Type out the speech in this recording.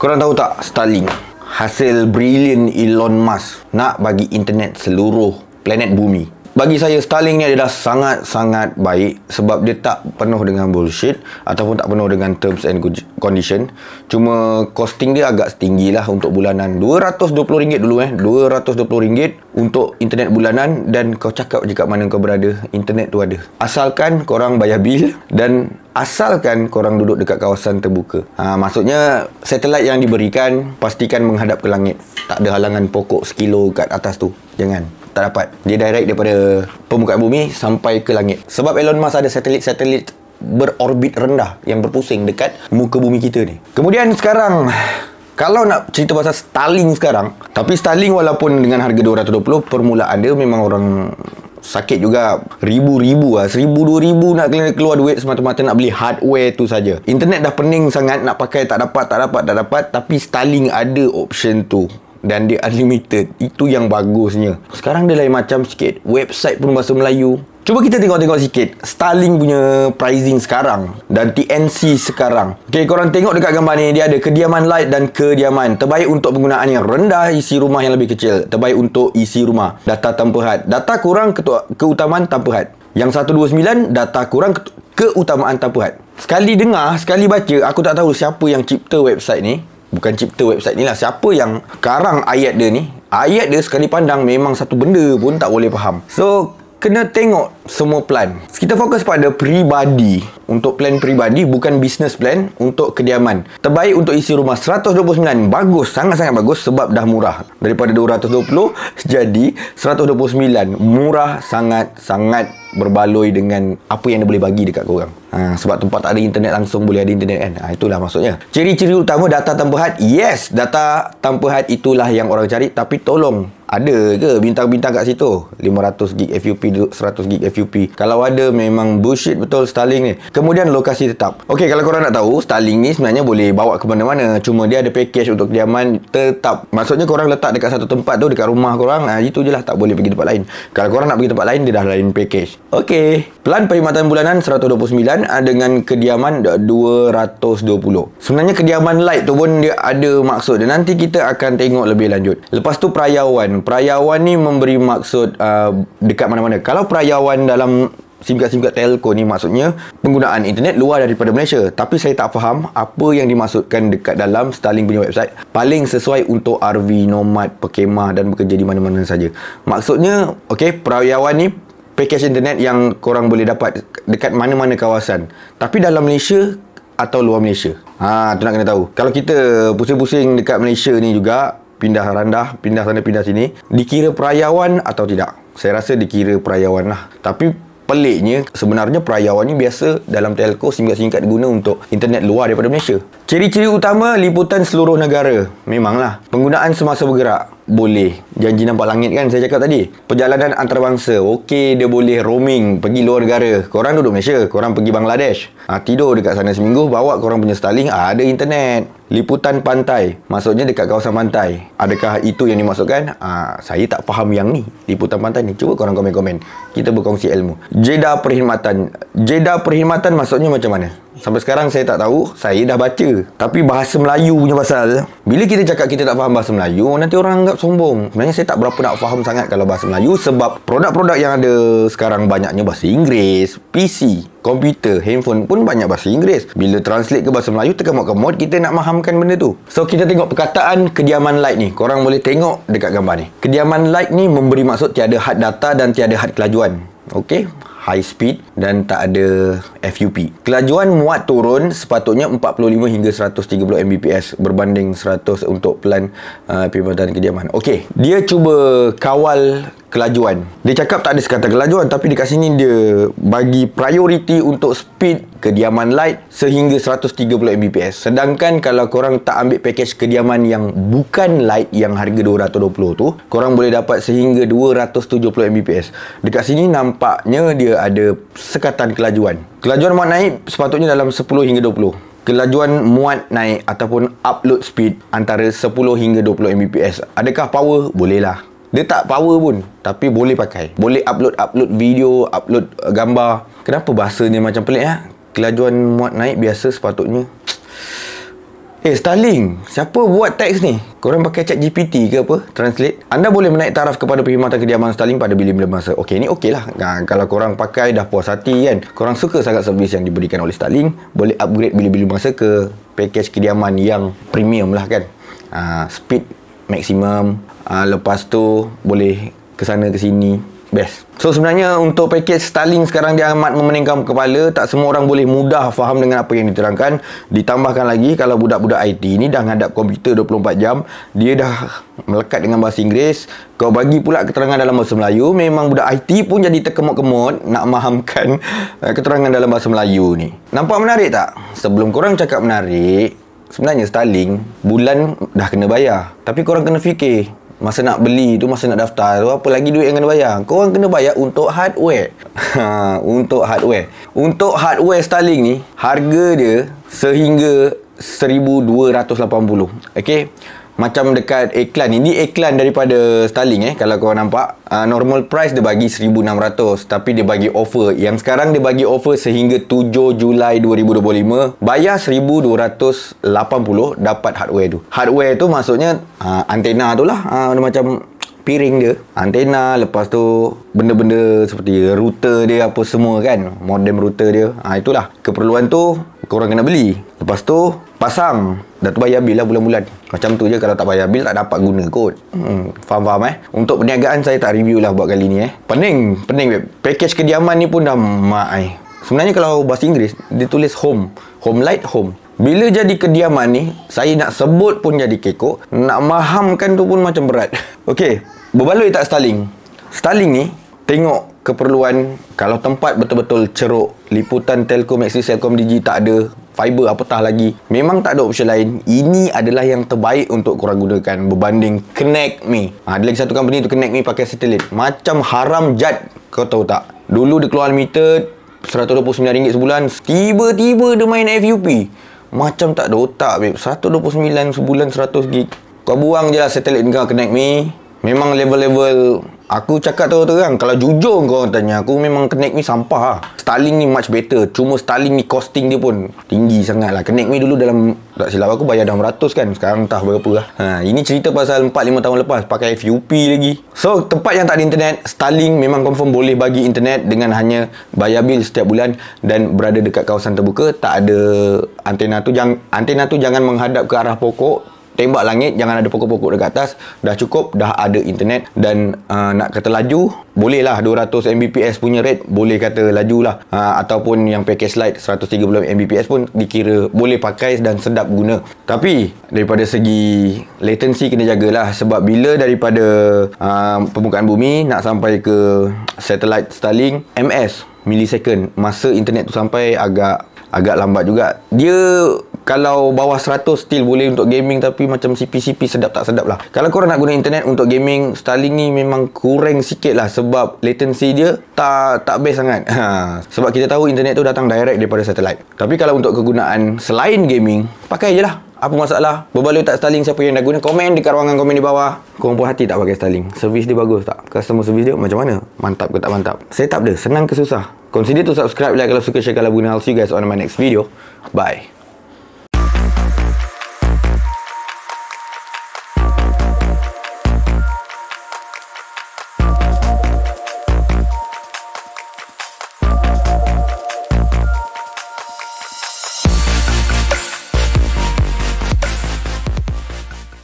Korang tahu tak Starlink? Hasil brilian Elon Musk nak bagi internet seluruh planet bumi. Bagi saya Starlink ni adalah sangat-sangat baik sebab dia tak penuh dengan bullshit ataupun tak penuh dengan terms and condition. Cuma costing dia agak tinggi lah untuk bulanan. RM220 dulu RM220 untuk internet bulanan, dan kau cakap je kat mana kau berada, internet tu ada. Asalkan korang bayar bil dan asalkan korang duduk dekat kawasan terbuka. Maksudnya satelit yang diberikan pastikan menghadap ke langit. Tak ada halangan pokok sekilo kat atas tu. Jangan. Tak dapat. Dia direct daripada permukaan bumi sampai ke langit. Sebab Elon Musk ada satelit-satelit berorbit rendah yang berpusing dekat muka bumi kita ni. Kemudian sekarang, kalau nak cerita pasal Starlink sekarang, tapi Starlink walaupun dengan harga 220, permulaan dia memang orang sakit juga. Ribu-ribu lah, 1,000-2,000 nak keluar duit semata-mata nak beli hardware tu saja. Internet dah pening sangat, nak pakai tak dapat. Tapi Starlink ada option tu. Dan dia unlimited. Itu yang bagusnya. Sekarang dia lain macam sikit. Website pun bahasa Melayu. Cuba kita tengok-tengok sikit Starlink punya pricing sekarang dan TNC sekarang. Okay, korang tengok dekat gambar ni. Dia ada kediaman light dan kediaman. Terbaik untuk penggunaan yang rendah, isi rumah yang lebih kecil. Terbaik untuk isi rumah. Data tanpa had. Data kurang keutamaan tanpa had. Yang 129 data kurang keutamaan tanpa had. Sekali dengar, sekali baca, aku tak tahu siapa yang cipta website ni. Bukan cipta website ni lah, siapa yang karang ayat dia ni. Ayat dia sekali pandang memang satu benda pun tak boleh faham. So, kena tengok semua plan. Kita fokus pada peribadi. Untuk plan peribadi, bukan business plan. Untuk kediaman, terbaik untuk isi rumah 129. Bagus, sangat-sangat bagus sebab dah murah. Daripada 220 jadi 129. Murah sangat-sangat berbaloi dengan apa yang dia boleh bagi dekat korang. Sebab tempat tak ada internet langsung boleh ada internet kan. Itulah maksudnya. Ciri-ciri utama data tanpa had. Yes, data tanpa had itulah yang orang cari. Tapi tolong, ada ke bintang-bintang kat situ? 500GB FUP, 100GB FUP. Kalau ada, memang bullshit betul Starlink ni. Kemudian lokasi tetap. Okey, kalau korang nak tahu, Starlink ni sebenarnya boleh bawa ke mana-mana. Cuma dia ada package untuk kediaman tetap. Maksudnya korang letak dekat satu tempat tu, dekat rumah korang. Itu je lah, tak boleh pergi tempat lain. Kalau korang nak pergi tempat lain, dia dah lain package. Okey, plan perkhidmatan bulanan 129 dengan kediaman 220. Sebenarnya kediaman light tu pun dia ada maksud. Dan nanti kita akan tengok lebih lanjut. Lepas tu perayawan. Perayawan ni memberi maksud dekat mana-mana. Kalau perayawan dalam SIM card telco ni maksudnya penggunaan internet luar daripada Malaysia. Tapi saya tak faham apa yang dimaksudkan dekat dalam Starlink punya website. Paling sesuai untuk RV, nomad, pekemah dan bekerja di mana-mana saja. Maksudnya, okey, perayawan ni package internet yang korang boleh dapat dekat mana-mana kawasan. Tapi dalam Malaysia atau luar Malaysia. Tu nak kena tahu. Kalau kita pusing-pusing dekat Malaysia ni juga, pindah randah, pindah sana, pindah sini, dikira perayawan atau tidak? Saya rasa dikira perayawan lah. Tapi peliknya, sebenarnya perayawan ni biasa dalam telco, SIM card diguna untuk internet luar daripada Malaysia. Ciri-ciri utama, liputan seluruh negara. Memanglah. Penggunaan semasa bergerak. Boleh. Janji nampak langit kan saya cakap tadi. Perjalanan antarabangsa. Okey, dia boleh roaming, pergi luar negara. Korang duduk Malaysia, korang pergi Bangladesh. Tidur dekat sana seminggu, bawa korang punya Starlink, ada internet. Liputan pantai. Maksudnya dekat kawasan pantai. Adakah itu yang dimaksudkan? Saya tak faham yang ni. Liputan pantai ni. Cuba korang komen-komen. Kita berkongsi ilmu. Jeda perkhidmatan. Jeda perkhidmatan maksudnya macam mana? Sampai sekarang saya tak tahu. Saya dah baca. Tapi bahasa Melayu punya pasal, bila kita cakap kita tak faham bahasa Melayu, nanti orang anggap sombong. Sebenarnya saya tak berapa nak faham sangat kalau bahasa Melayu. Sebab produk-produk yang ada sekarang banyaknya bahasa Inggeris. PC, komputer, handphone pun banyak bahasa Inggeris. Bila translate ke bahasa Melayu, terkemut-kemut kita nak fahamkan benda tu. So, kita tengok perkataan kediaman light ni. Korang boleh tengok dekat gambar ni. Kediaman light ni memberi maksud tiada had data dan tiada had kelajuan. Okey, high speed dan tak ada FUP. Kelajuan muat turun sepatutnya 45 hingga 130 Mbps berbanding 100 untuk plan perkhidmatan kediaman. Okey, dia cuba kawal kelajuan. Dia cakap tak ada sekatan kelajuan, tapi dekat sini dia bagi priority untuk speed kediaman light sehingga 130 Mbps. Sedangkan kalau korang tak ambil package kediaman yang bukan light yang harga 220 tu, korang boleh dapat sehingga 270 Mbps. Dekat sini nampaknya dia ada sekatan kelajuan. Kelajuan muat naik sepatutnya dalam 10 hingga 20. Kelajuan muat naik ataupun upload speed antara 10 hingga 20 Mbps. Adakah power? Boleh lah. Dia tak power pun, tapi boleh pakai. Boleh upload video, upload gambar. Kenapa bahasa ni macam pelik ya? Kelajuan muat naik biasa sepatutnya. Starlink, siapa buat teks ni? Korang pakai ChatGPT ke apa? Translate. Anda boleh menaik taraf kepada perkhidmatan kediaman Starlink pada bila-bila masa. Okey, ni okey lah. Kalau korang pakai dah puas hati kan, korang suka sangat servis yang diberikan oleh Starlink, boleh upgrade bila-bila masa ke package kediaman yang premium lah kan. Speed maksimum, lepas tu boleh ke sana ke sini. Best. So sebenarnya untuk package Starlink sekarang dia amat memeningkan kepala. Tak semua orang boleh mudah faham dengan apa yang diterangkan. Ditambahkan lagi kalau budak-budak IT ni dah ngadap komputer 24 jam, dia dah melekat dengan bahasa Inggeris. Kau bagi pula keterangan dalam bahasa Melayu, memang budak IT pun jadi terkemut-kemut nak mahamkan keterangan dalam bahasa Melayu ni. Nampak menarik tak? Sebelum korang cakap menarik, sebenarnya Starlink bulan dah kena bayar. Tapi korang kena fikir, masa nak beli tu, masa nak daftar tu, apa lagi duit yang kena bayar? Korang kena bayar untuk hardware. Untuk hardware. Untuk hardware Starlink ni, harga dia sehingga 1280. Okey. Macam dekat iklan ni. Ini iklan daripada Starlink kalau korang nampak. Normal price dia bagi 1,600. Tapi dia bagi offer. Yang sekarang dia bagi offer sehingga 7 Julai 2025. Bayar 1,280 dapat hardware tu. Hardware tu maksudnya antena tu lah. Macam piring dia, antena, lepas tu benda-benda seperti router dia apa semua kan, modem router dia. Itulah keperluan tu korang kena beli. Lepas tu pasang, dah tu bayar bil lah bulan-bulan. Macam tu je, kalau tak bayar bil tak dapat guna kot. Faham-faham Untuk perniagaan saya tak review lah buat kali ni Pening package kediaman ni pun dah Sebenarnya kalau bahasa Inggeris dia tulis home light home. Bila jadi kediaman ni, saya nak sebut pun jadi kekok, nak mahamkan tu pun macam berat. Okey, berbaloi tak Starlink? Starlink ni tengok keperluan. Kalau tempat betul-betul ceruk, liputan Telkom, Maxis, Telkom, Digi tak ada, fiber apatah lagi, memang tak ada option lain. Ini adalah yang terbaik untuk korang gunakan berbanding Connect Me. Ada lagi satu company tu, Connect Me pakai satelit. Macam haram jad, kau tahu tak? Dulu dia keluar unlimited RM129 sebulan, tiba-tiba dia main FUP. Macam tak ada otak babe. 129 sebulan 100 gig. Kau buang je lah satelit kau Connect Me. Memang level-level, aku cakap terang, kalau jujur kau tanya aku, memang Connect Me sampah lah. Starlink ni much better. Cuma Starlink ni costing dia pun tinggi sangat lah. Connect Me dulu dalam, tak silap aku bayar dah 100 kan. Sekarang entah berapa lah. Ini cerita pasal 4-5 tahun lepas pakai FUP lagi. So tempat yang tak ada internet, Starlink memang confirm boleh bagi internet dengan hanya bayar bil setiap bulan dan berada dekat kawasan terbuka. Tak ada antena tu, jangan menghadap ke arah pokok, tembak langit, jangan ada pokok-pokok dekat atas. Dah cukup, dah ada internet. Dan nak kata laju, boleh lah 200 Mbps punya rate, boleh kata laju lah. Ataupun yang package light 130 Mbps pun dikira boleh pakai dan sedap guna. Tapi daripada segi latency kena jagalah. Sebab bila daripada permukaan bumi nak sampai ke satellite Starlink, ms, millisecond, masa internet tu sampai agak lambat juga. Dia kalau bawah 100 still boleh untuk gaming, tapi macam CP sedap tak sedap lah. Kalau korang nak guna internet untuk gaming, Starlink ni memang kurang sikit lah, sebab latency dia tak best sangat. Sebab kita tahu internet tu datang direct daripada satellite. Tapi kalau untuk kegunaan selain gaming, pakai je lah. Apa masalah? Berbaloi tak Starlink? Siapa yang dah guna? Komen di ruangan komen di bawah. Korang puas hati tak pakai Starlink? Servis dia bagus tak? Customer service dia macam mana? Mantap ke tak mantap? Setup dia senang ke susah? Consider to subscribe, like kalau suka, share kalau guna. I'll see you guys on my next video. Bye.